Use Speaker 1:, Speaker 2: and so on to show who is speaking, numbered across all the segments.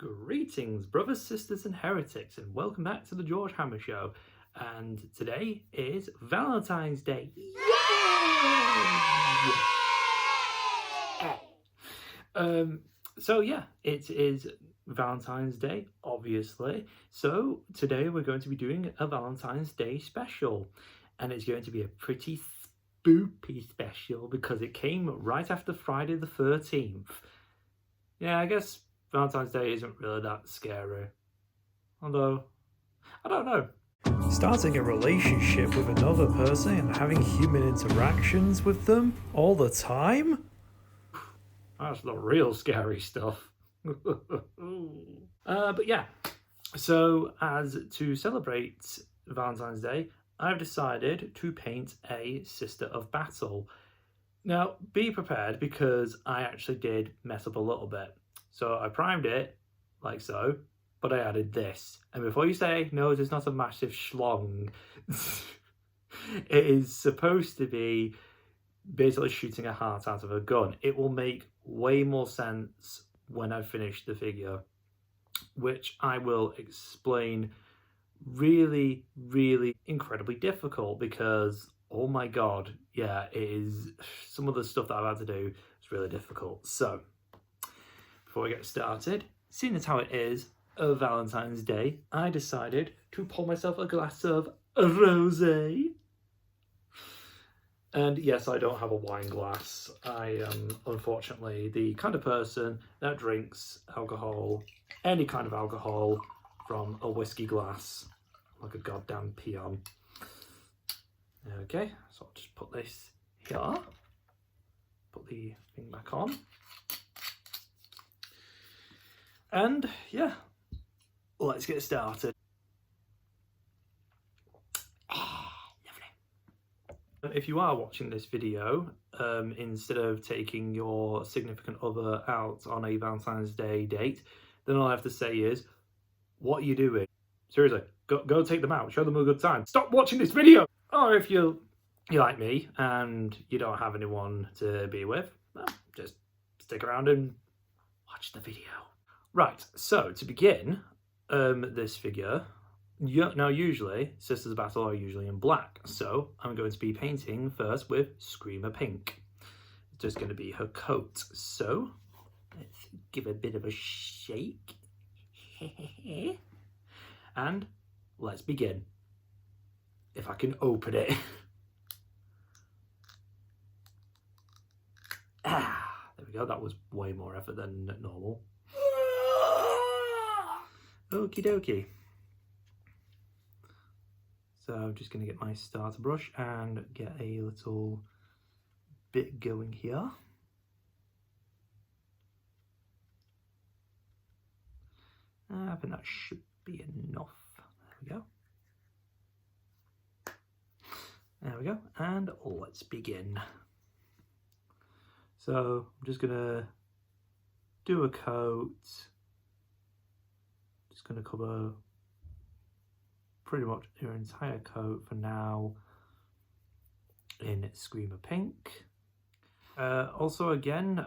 Speaker 1: Greetings, brothers, sisters, and heretics, and welcome back to the George Hammer Show. And today is Valentine's Day. Yay! So yeah, it is Valentine's Day, obviously. So today we're going to be doing a Valentine's Day special, and it's going to be a pretty spoopy special because it came right after Friday the 13th. Yeah, I guess Valentine's Day isn't really that scary. Although, I don't know. Starting a relationship with another person and having human interactions with them all the time? That's the real scary stuff. But yeah, so as to celebrate Valentine's Day, I've decided to paint a Sister of Battle. Now, be prepared because I actually did mess up a little bit. So I primed it, like so, but I added this. And before you say, no, it's not a massive schlong, it is supposed to be basically shooting a heart out of a gun. It will make way more sense when I finish the figure, which I will explain. Really, really incredibly difficult because, oh my god, yeah, it is. Some of the stuff that I've had to do is really difficult. So before we get started, seeing as how it is a Valentine's Day, I decided to pour myself a glass of rosé. And yes, I don't have a wine glass. I am unfortunately the kind of person that drinks alcohol, any kind of alcohol, from a whiskey glass, like a goddamn peon. Okay, so I'll just put this here, put the thing back on. And yeah, let's get started. Lovely. If you are watching this video, instead of taking your significant other out on a Valentine's Day date, then all I have to say is, what are you doing? Seriously, go take them out, show them a good time. Stop watching this video! Or if you're like me and you don't have anyone to be with, well, just stick around and watch the video. Right, so to begin this figure, now usually Sisters of Battle are usually in black, so I'm going to be painting first with Screamer Pink. It's just going to be her coat, so let's give it a bit of a shake. And let's begin. If I can open it. There we go, that was way more effort than normal. Okie dokie. So I'm just going to get my starter brush and get a little bit going here. I think that should be enough. There we go. There we go. And let's begin. So I'm just going to do a coat. Just going to cover pretty much your entire coat for now in Screamer Pink. Also, again,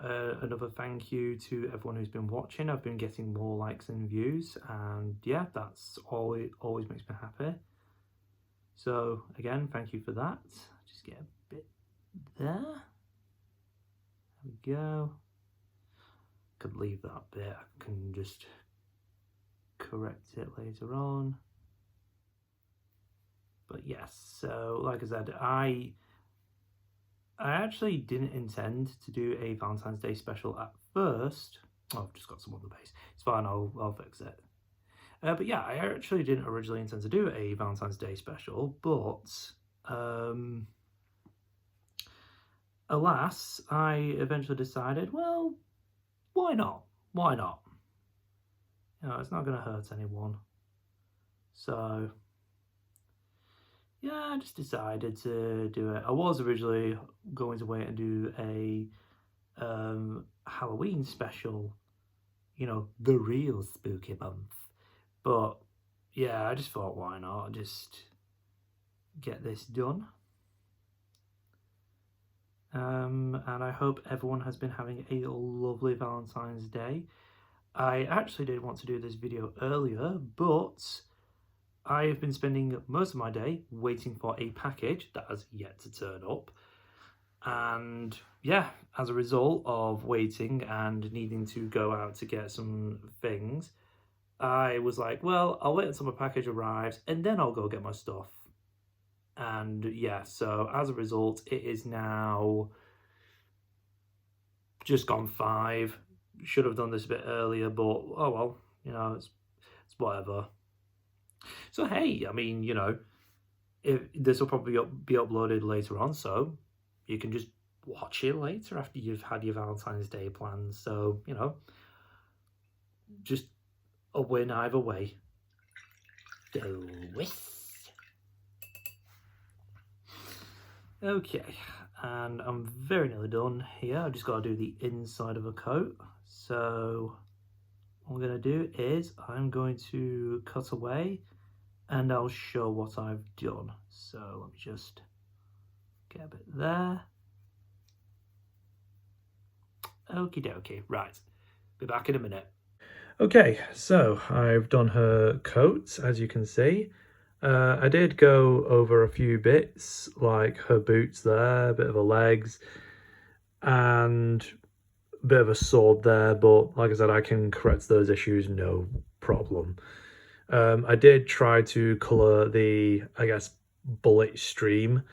Speaker 1: another thank you to everyone who's been watching. I've been getting more likes and views, and yeah, that's always makes me happy. So again, thank you for that. Just get a bit there. There we go. Could leave that bit. I can just correct it later on. But yes, so like I said, I actually didn't intend to do a Valentine's Day special at first. Oh, I've just got some on the base. It's fine, I'll fix it. But yeah, I actually didn't originally intend to do a Valentine's Day special, but alas, I eventually decided, well, why not? Why not? You know, it's not going to hurt anyone. So yeah, I just decided to do it. I was originally going to wait and do a Halloween special, you know, the real spooky month. But yeah, I just thought, why not? Just get this done. And I hope everyone has been having a lovely Valentine's Day. I actually did want to do this video earlier, but I have been spending most of my day waiting for a package that has yet to turn up. And yeah, as a result of waiting and needing to go out to get some things, I was like, well, I'll wait until my package arrives and then I'll go get my stuff. And yeah, so as a result, it is now just gone 5. Should have done this a bit earlier, but oh well, you know, it's whatever. So hey, I mean, you know, if this will probably be uploaded later on, so you can just watch it later after you've had your Valentine's Day plans. So, you know, just a win either way. Okay, and I'm very nearly done here. I've just got to do the inside of a coat. So what I'm going to do is I'm going to cut away and I'll show what I've done. So let me just get a bit there. Okie dokie, right, be back in a minute. Okay, so I've done her coat, as you can see. I did go over a few bits, like her boots there, a bit of her legs, and a bit of a sword there, but like I said, I can correct those issues, no problem. I did try to colour the, I guess, bullet stream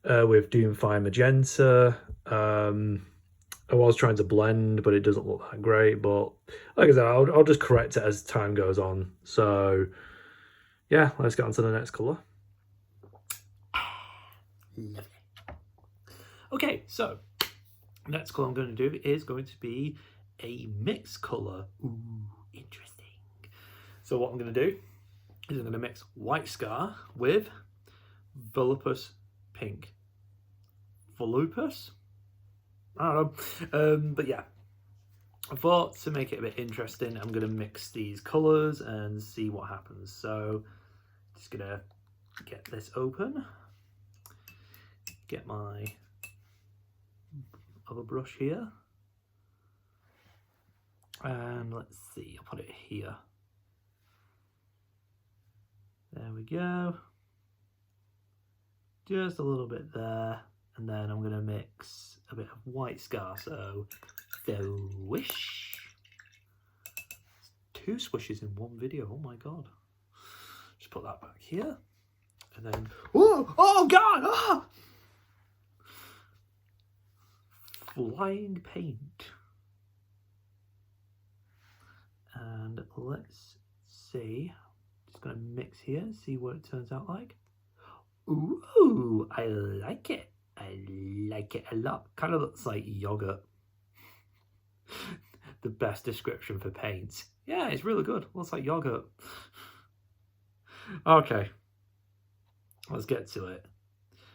Speaker 1: with Doomfire Magenta. I was trying to blend, but it doesn't look that great. But like I said, I'll just correct it as time goes on. So yeah, let's get on to the next colour. Lovely. Okay, so next colour I'm going to do is going to be a mixed colour. Ooh, interesting. So what I'm going to do is I'm going to mix White Scar with Volupus Pink. Volupus? I don't know. But yeah, I thought to make it a bit interesting, I'm going to mix these colours and see what happens. So just going to get this open, get my other brush here, and let's see, I'll put it here. There we go. Just a little bit there, and then I'm going to mix a bit of White Scar, so swish. 2 swishes in one video, oh my god. Just put that back here, and then, oh god, ah! Flying paint. And let's see, just going to mix here, see what it turns out like. Ooh, I like it. I like it a lot. Kind of looks like yogurt. The best description for paint. Yeah, it's really good. Looks like yogurt. Okay, let's get to it.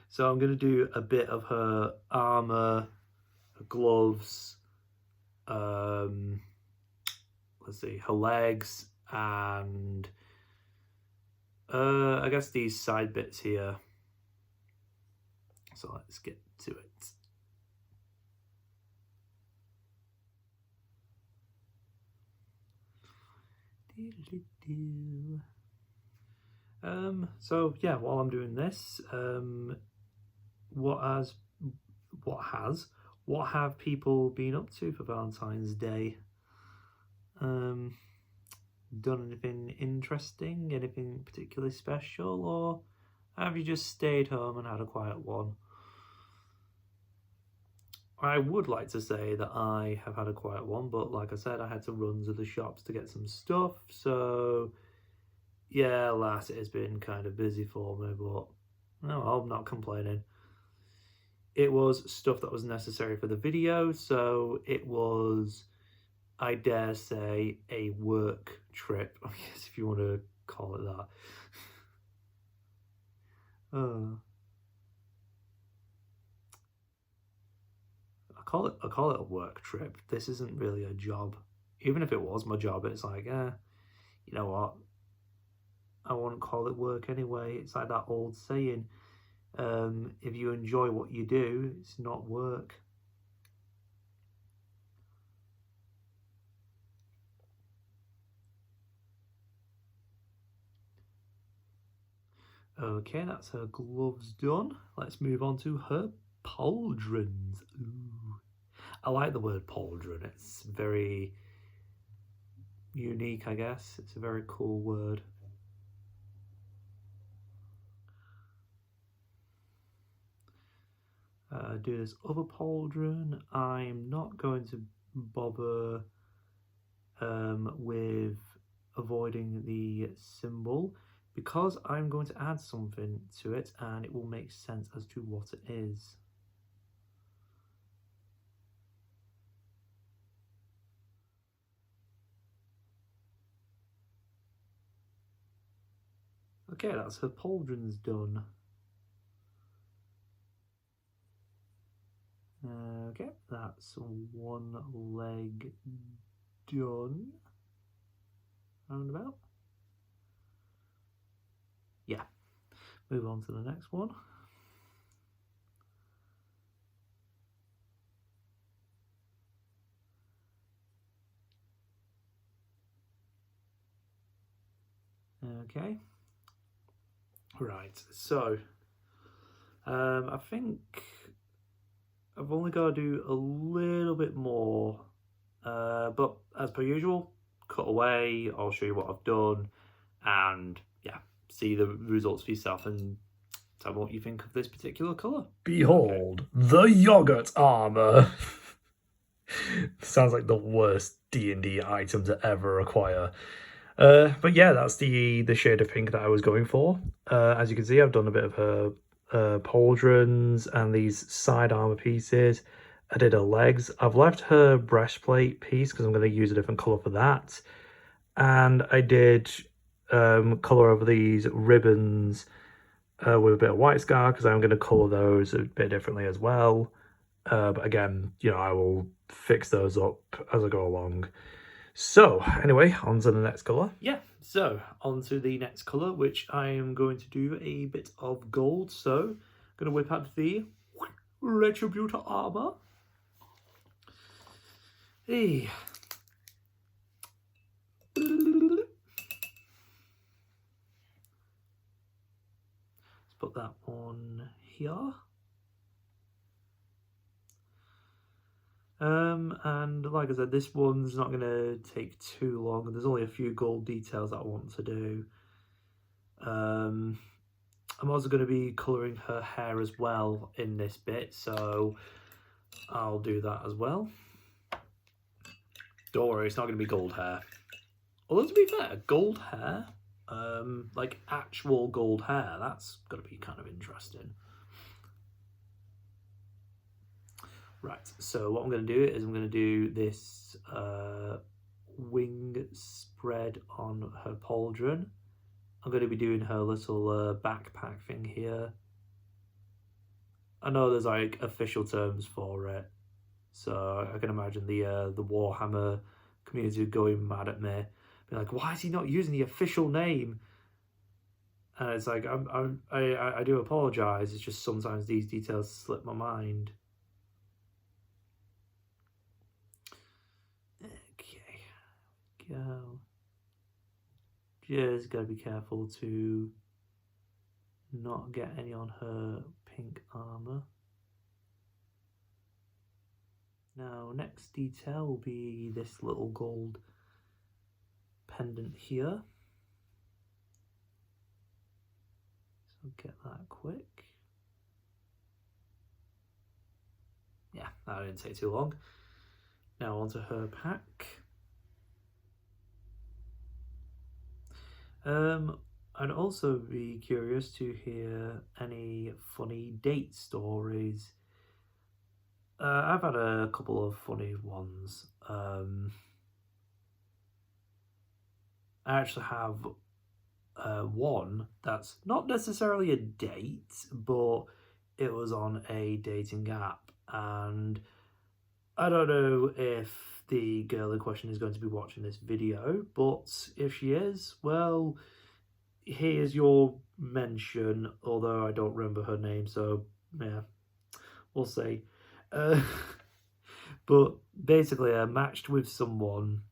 Speaker 1: So I'm going to do a bit of her armor, her gloves, let's see, her legs, and I guess these side bits here. So let's get to it. So yeah, while I'm doing this, what have people been up to for Valentine's Day? Done anything interesting, anything particularly special, or have you just stayed home and had a quiet one? I would like to say that I have had a quiet one, but like I said, I had to run to the shops to get some stuff, so yeah, alas, it has been kind of busy for me, but no, I'm not complaining. It was stuff that was necessary for the video, so it was, I dare say, a work trip, I guess, if you want to call it that. I call it a work trip. This isn't really a job. Even if it was my job, it's like, you know what? I wouldn't call it work anyway. It's like that old saying, if you enjoy what you do, it's not work. Okay, that's her gloves done. Let's move on to her pauldrons. Ooh. I like the word pauldron. It's very unique, I guess. It's a very cool word. Do this other pauldron. I'm not going to bother with avoiding the symbol because I'm going to add something to it and it will make sense as to what it is. Okay, that's her pauldrons done. Okay, that's one leg done. Roundabout. Yeah. Move on to the next one. Okay. Right, so I think I've only got to do a little bit more, but as per usual, cut away, I'll show you what I've done, and yeah, see the results for yourself and tell me what you think of this particular colour.
Speaker 2: Behold, the yogurt armor. Sounds like the worst D&D item to ever acquire. But yeah, that's the shade of pink that I was going for. As you can see, I've done a bit of her pauldrons and these side armor pieces. I did her legs. I've left her breastplate piece because I'm going to use a different color for that. And I did color over these ribbons with a bit of white scar because I'm going to color those a bit differently as well. But again, you know, I will fix those up as I go along. So, anyway, on to the next colour.
Speaker 1: Yeah, so on to the next colour, which I am going to do a bit of gold. So, I'm going to whip out the Retributor armour. Hey. Let's put that one here. And like I said, this one's not going to take too long, and there's only a few gold details that I want to do. I'm also going to be colouring her hair as well in this bit, so I'll do that as well. Don't worry, it's not going to be gold hair. Although to be fair, gold hair, like actual gold hair, that's going to be kind of interesting. Right, so what I'm going to do is I'm going to do this wing spread on her pauldron. I'm going to be doing her little backpack thing here. I know there's like official terms for it, so I can imagine the Warhammer community going mad at me, being like, "Why is he not using the official name?" And it's like, I do apologise. It's just sometimes these details slip my mind. Okay, go. Just gotta be careful to not get any on her pink armour. Now, next detail will be this little gold pendant here. So get that quick. Yeah, that didn't take too long. Now onto her pack. I'd also be curious to hear any funny date stories. I've had a couple of funny ones. I actually have one that's not necessarily a date, but it was on a dating app, and I don't know if the girl in question is going to be watching this video, but if she is, well, here's your mention, although I don't remember her name, so yeah, we'll see. But basically, I matched with someone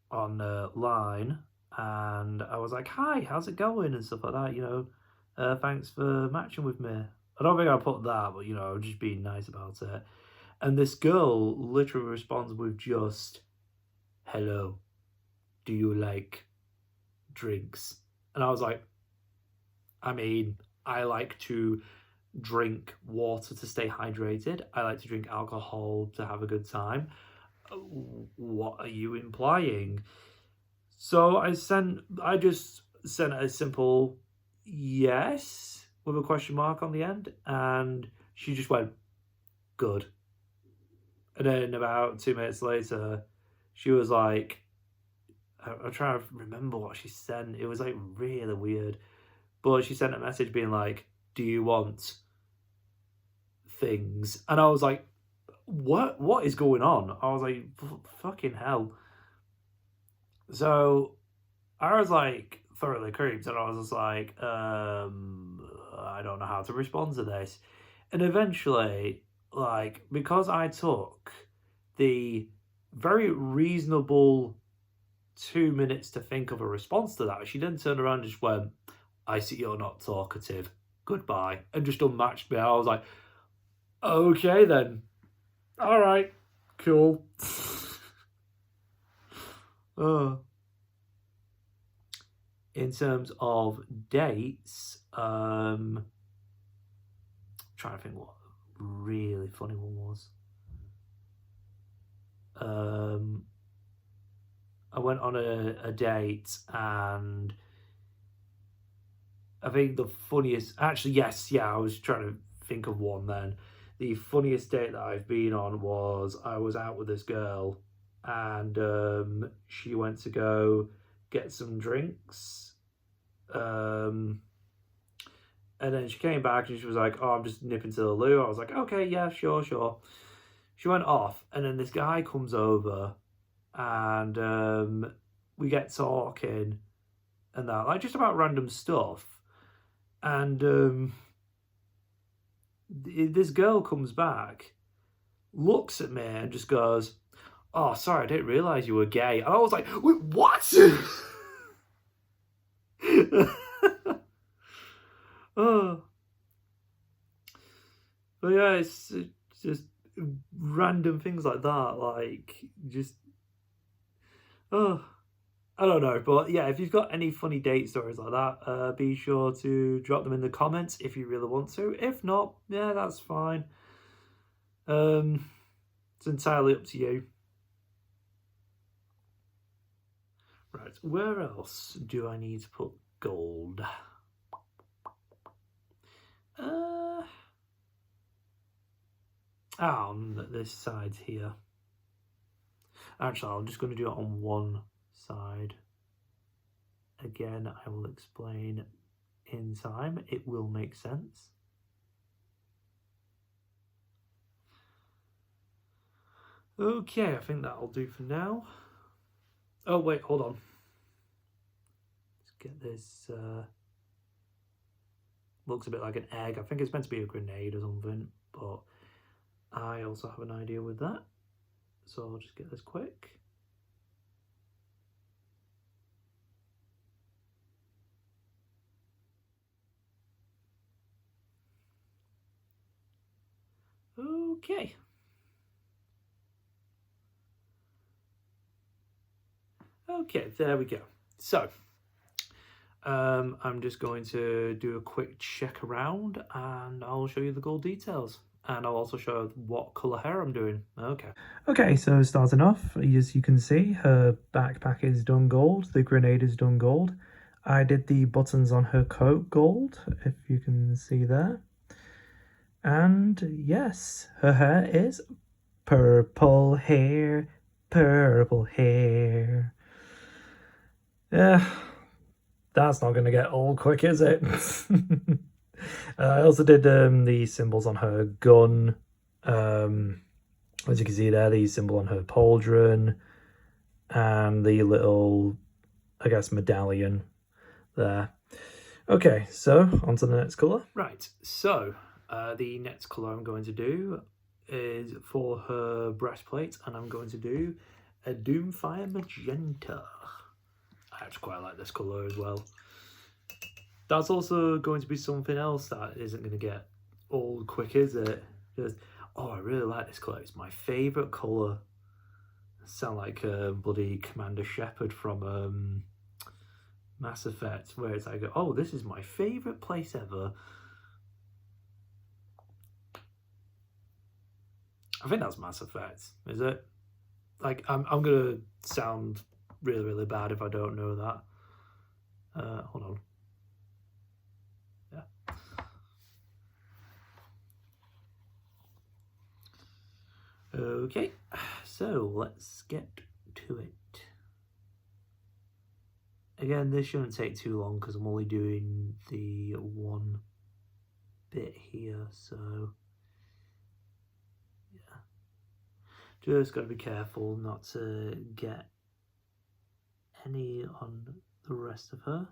Speaker 1: online, and I was like, "Hi, how's it going?" and stuff like that, you know, Thanks for matching with me. I don't think I put that, but just being nice about it. And this girl literally responds with just, hello, do you like drinks? And I was like, I mean, I like to drink water to stay hydrated. I like to drink alcohol to have a good time. What are you implying? So I just sent a simple yes with a question mark on the end, and she just went, good. And then about 2 minutes later, she was like, I'm trying to remember what she sent. It was like really weird. But she sent a message being like, do you want things? And I was like, what is going on? I was like, fucking hell. So I was like thoroughly creeped, and I was just like, I don't know how to respond to this. And eventually, like, because I took the very reasonable 2 minutes to think of a response to that, she then turned around and just went, I see you're not talkative. Goodbye. And just unmatched me. I was like, okay then. All right. Cool. In terms of dates, trying to think what a really funny one was. I went on a date, and I think the funniest, actually, yes, yeah, I was trying to think of one then. The funniest date that I've been on was I was out with this girl, and she went to go get some drinks. And then she came back and she was like, oh, I'm just nipping to the loo. I was like, okay, yeah, sure. She went off, and then this guy comes over, and we get talking and that, like, just about random stuff. And this girl comes back, looks at me, and just goes, oh, sorry, I didn't realise you were gay. And I was like, wait, what? Oh. But yeah, it's just random things like that, like, just, oh, I don't know. But yeah, if you've got any funny date stories like that, be sure to drop them in the comments if you really want to. If not, yeah, that's fine. It's entirely up to you. Right, where else do I need to put gold? On this side here. Actually, I'm just going to do it on one side. Again, I will explain in time. It will make sense. Okay, I think that'll do for now. Oh, wait, hold on. Let's get this. Looks a bit like an egg. I think it's meant to be a grenade or something, but I also have an idea with that. So I'll just get this quick. Okay. Okay, there we go. So, I'm just going to do a quick check around, and I'll show you the gold details. And I'll also show what colour hair I'm doing. Okay.
Speaker 2: Okay, so starting off, as you can see, her backpack is done gold, the grenade is done gold. I did the buttons on her coat gold, if you can see there. And yes, her hair is purple hair, purple hair. Yeah, that's not going to get old quick, is it? I also did the symbols on her gun. As you can see there, the symbol on her pauldron, and the little, I guess, medallion there. Okay, so on to the next colour.
Speaker 1: Right, so the next colour I'm going to do is for her breastplate, and I'm going to do a Doomfire Magenta. I actually quite like this colour as well. That's also going to be something else that isn't going to get old quick, is it? Just, oh, I really like this colour. It's my favourite colour. Sound like bloody Commander Shepard from Mass Effect, where it's like, oh, this is my favourite place ever. I think that's Mass Effect, is it? Like, I'm gonna sound really, really bad if I don't know that. Hold on. Yeah. Okay, so let's get to it. Again, this shouldn't take too long because I'm only doing the one bit here, so yeah. Just got to be careful not to get any on the rest of her.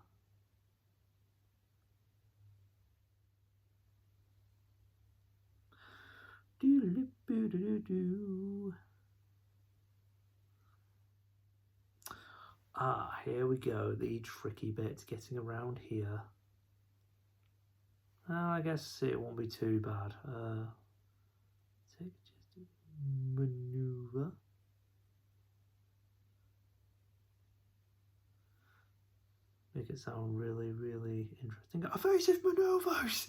Speaker 1: Ah, here we go, the tricky bit, getting around here. I guess it won't be too bad. Take just maneuver. Make it sound really, really interesting. Evasive maneuvers!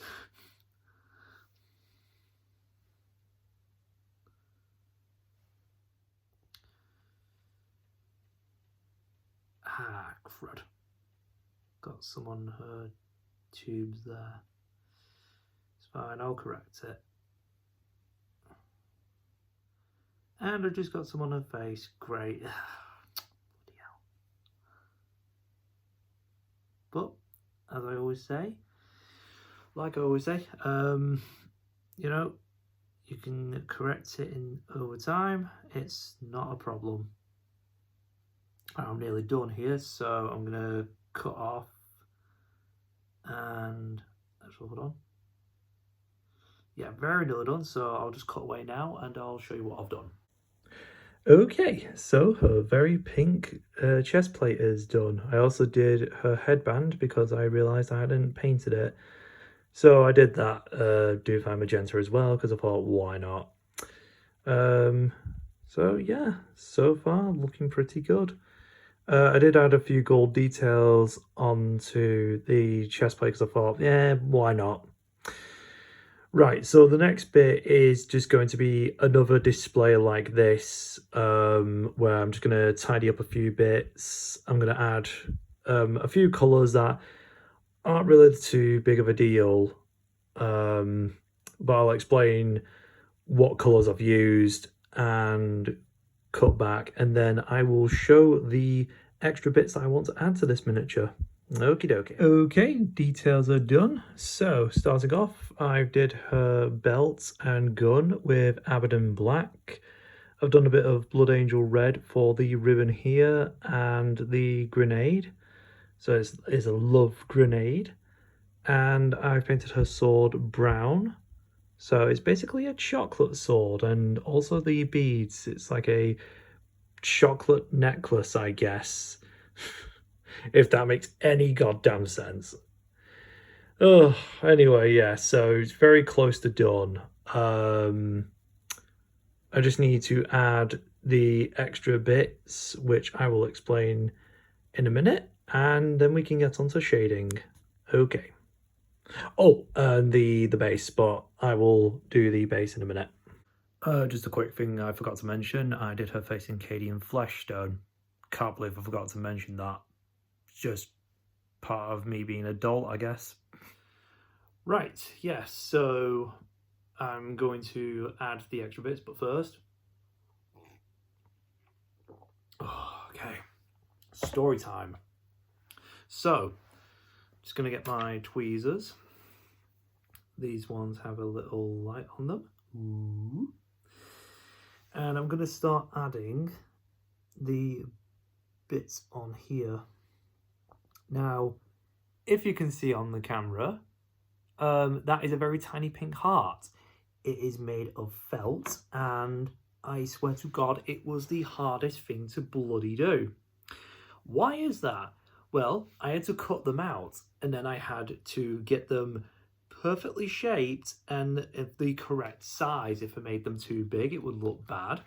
Speaker 1: Ah, crud. Got some on her tubes there. It's fine, I'll correct it. And I just got some on her face. Great. Bloody hell. But, as I always say, you know, you can correct it in over time. It's not a problem. I'm nearly done here, so I'm gonna cut off and actually hold on. Yeah, very nearly done, so I'll just cut away now and I'll show you what I've done.
Speaker 2: Okay, so her very pink chest plate is done. I also did her headband because I realised I hadn't painted it. So I did that Duvine Magenta as well because I thought, why not? So yeah, so far looking pretty good. I did add a few gold details onto the chest plate because I thought, yeah, why not? Right, so the next bit is just going to be another display like this, where I'm just going to tidy up a few bits. I'm going to add a few colours that aren't really too big of a deal, but I'll explain what colours I've used and cut back, and then I will show the extra bits that I want to add to this miniature. Okie dokie. Okay, details are done. So, starting off, I did her belt and gun with Abaddon Black. I've done a bit of Blood Angel Red for the ribbon here and the grenade. So it's a love grenade. And I've painted her sword brown. So it's basically a chocolate sword, and also the beads. It's like a chocolate necklace, I guess. If that makes any goddamn sense. Oh, anyway, yeah, so it's very close to done. I just need to add the extra bits, which I will explain in a minute, and then we can get onto shading. Okay. Oh, and the base, but I will do the base in a minute.
Speaker 1: Just a quick thing I forgot to mention. I did her face in Cadian Fleshstone. Can't believe I forgot to mention that. It's just part of me being an adult, I guess. Right, yes, so I'm going to add the extra bits, but first... Okay, story time. So, just going to get my tweezers. These ones have a little light on them. Ooh. And I'm going to start adding the bits on here. Now, if you can see on the camera, that is a very tiny pink heart. It is made of felt, and I swear to God, it was the hardest thing to bloody do. Why is that? Well, I had to cut them out and then I had to get them perfectly shaped and the correct size. If I made them too big, it would look bad.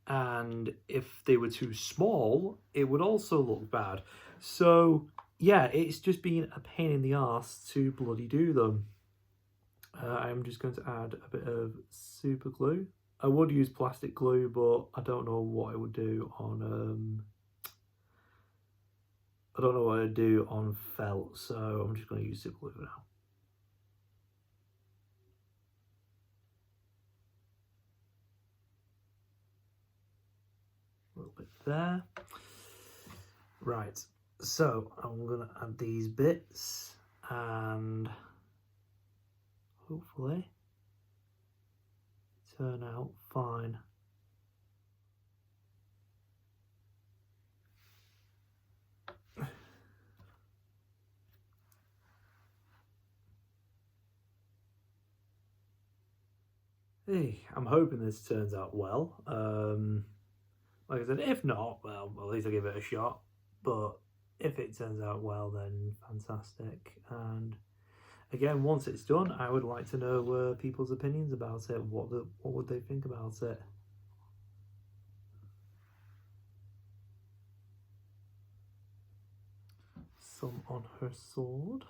Speaker 1: And if they were too small, it would also look bad. So, yeah, it's just been a pain in the arse to bloody do them. I'm just going to add a bit of super glue. I would use plastic glue, but I don't know what I would do on I don't know what I'd do on felt, so I'm just going to use super glue for now. A little bit there. Right, so I'm going to add these bits and hopefully turn out fine. Hey, I'm hoping this turns out well. Like I said, if not, well, at least I'll give it a shot. But if it turns out well, then fantastic. And again, once it's done, I would like to know people's opinions about it. What would they think about it? Some on her sword.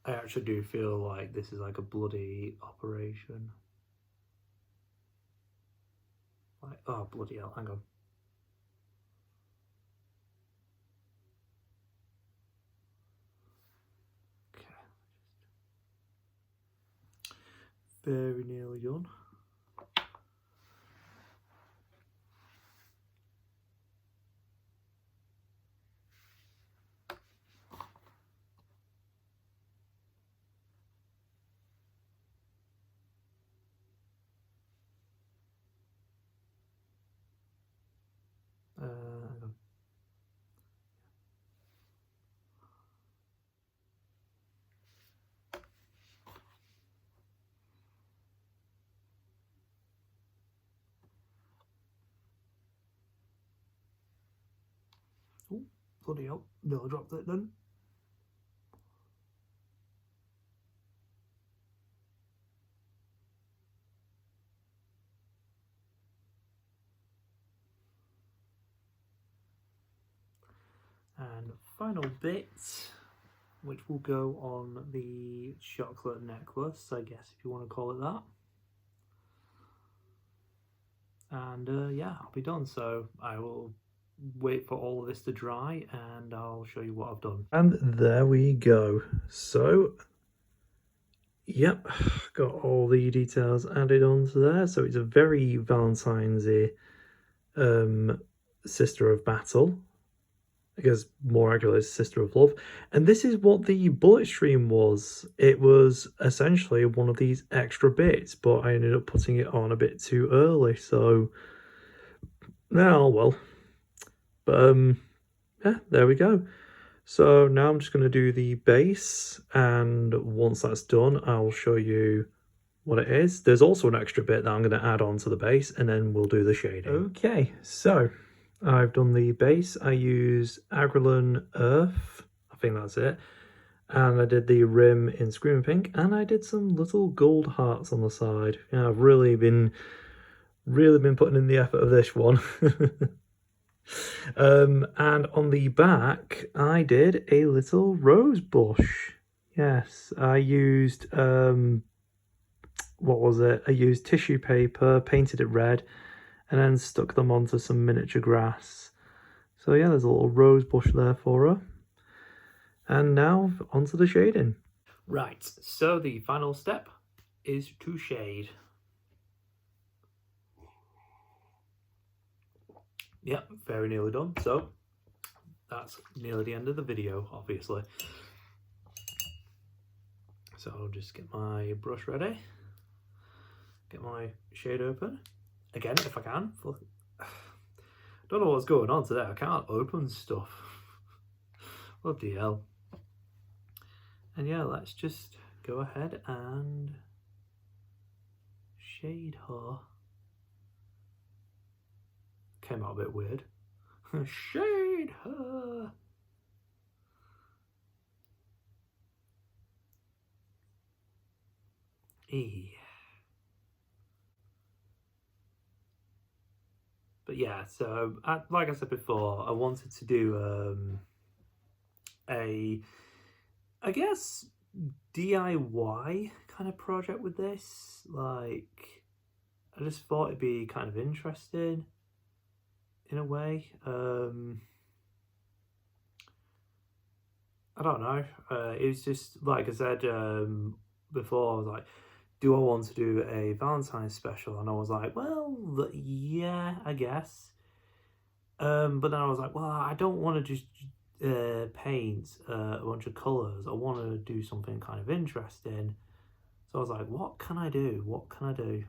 Speaker 1: I actually do feel like this is like a bloody operation. Like, oh, bloody hell, hang on. Okay. Very nearly done. Hang on. Oh, bloody hell, nearly dropped it then. And final bit, which will go on the chocolate necklace, I guess, if you want to call it that. And yeah, I'll be done. So I will wait for all of this to dry and I'll show you what I've done.
Speaker 2: And there we go. So, yep, got all the details added onto there. So it's a very Valentine's-y Sister of Battle. I guess more accurately, Sister of Love. And this is what the bullet stream was. It was essentially one of these extra bits, but I ended up putting it on a bit too early. So now, well, but yeah, there we go. So now I'm just going to do the base, and once that's done, I'll show you what it is. There's also an extra bit that I'm going to add on to the base, and then we'll do the shading. Okay, so I've done the base. I use Agrelin Earth, I think that's it, and I did the rim in Screaming Pink, and I did some little gold hearts on the side. Yeah, I've really been putting in the effort of this one. And on the back, I did a little rose bush. Yes, I used what was it? I used tissue paper, painted it red, and then stuck them onto some miniature grass. So yeah, there's a little rose bush there for her. And now onto the shading.
Speaker 1: Right, so the final step is to shade. Yep, very nearly done. So that's nearly the end of the video, obviously. So I'll just get my brush ready, get my shade open. Again, if I can. Don't know what's going on today. I can't open stuff. What the hell? And yeah, let's just go ahead and shade her. Came out a bit weird. Shade her. But yeah, so like I said before, I wanted to do I guess, DIY kind of project with this. Like, I just thought it'd be kind of interesting in a way. I don't know. It was just like I said before. I was like, do I want to do a Valentine's special? And I was like, well, yeah, I guess. But then I was like, well, I don't want to just paint a bunch of colours. I want to do something kind of interesting. So I was like, what can I do? What can I do?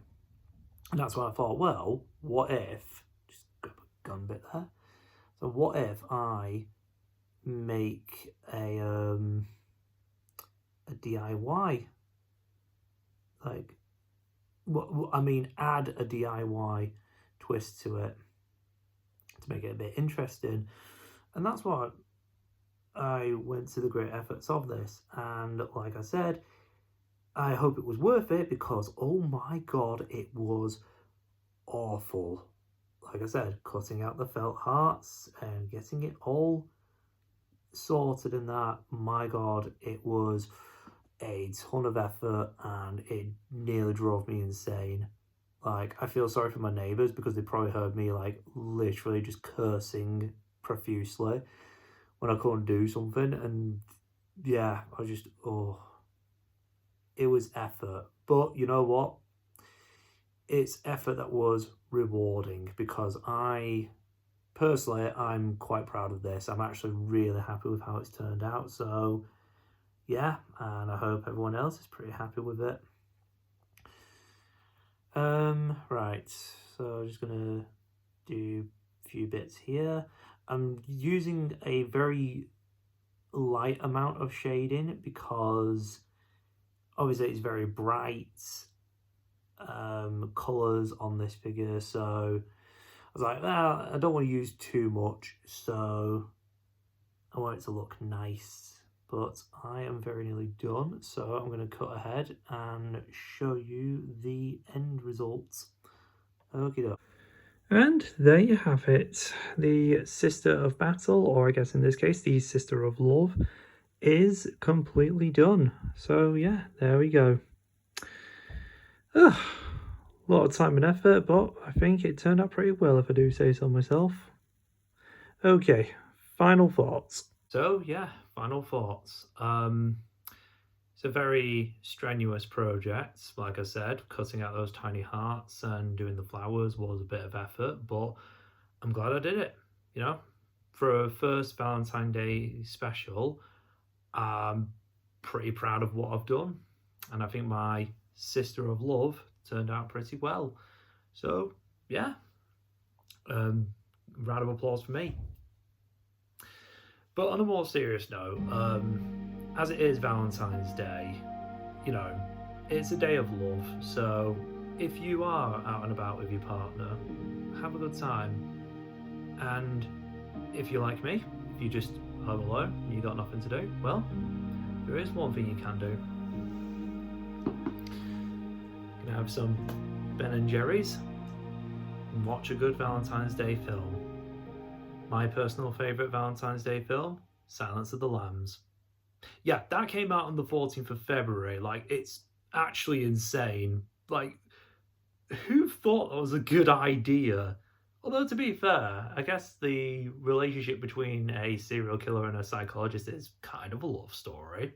Speaker 1: And that's when I thought, well, what if, just grab a gun bit there. So what if I make a DIY, like, I mean, add a DIY twist to it to make it a bit interesting. And that's what I went to the great efforts of this. And like I said, I hope it was worth it because, oh my god, it was awful. Like I said, cutting out the felt hearts and getting it all sorted in that, my god, it was a ton of effort and it nearly drove me insane. Like, I feel sorry for my neighbours because they probably heard me, like, literally just cursing profusely when I couldn't do something. And yeah, I just, oh, it was effort. But you know what? It's effort that was rewarding because personally, I'm quite proud of this. I'm actually really happy with how it's turned out. So yeah, and I hope everyone else is pretty happy with it. Right, so I'm just gonna do a few bits here. I'm using a very light amount of shading because obviously it's very bright colours on this figure, so I was like, well, I don't want to use too much, so I want it to look nice. But I am very nearly done, so I'm going to cut ahead and show you the end results. Okie doke. And there you have it. The Sister of Battle, or I guess in this case, the Sister of Love, is completely done. So yeah, there we go. Ugh, a lot of time and effort, but I think it turned out pretty well if I do say so myself. Okay, final thoughts. So yeah, final thoughts. It's a very strenuous project. Like I said, cutting out those tiny hearts and doing the flowers was a bit of effort, but I'm glad I did it. You know, for a first Valentine's Day special, I'm pretty proud of what I've done. And I think my Sister of Love turned out pretty well. So yeah, round of applause for me. But on a more serious note, as it is Valentine's Day, you know, it's a day of love. So if you are out and about with your partner, have a good time. And if you're like me, if you just home alone and you got nothing to do, well, there is one thing you can do. You can have some Ben and Jerry's and watch a good Valentine's Day film. My personal favourite Valentine's Day film, Silence of the Lambs. Yeah, that came out on the 14th of February. Like, it's actually insane. Like, who thought that was a good idea? Although, to be fair, I guess the relationship between a serial killer and a psychologist is kind of a love story.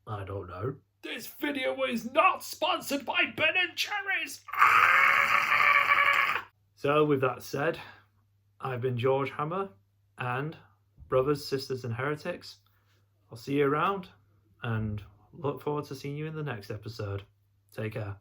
Speaker 1: I don't know. This video is not sponsored by Ben and Jerry's! So, with that said, I've been George Hammer, and brothers, sisters, and heretics, I'll see you around, and look forward to seeing you in the next episode. Take care.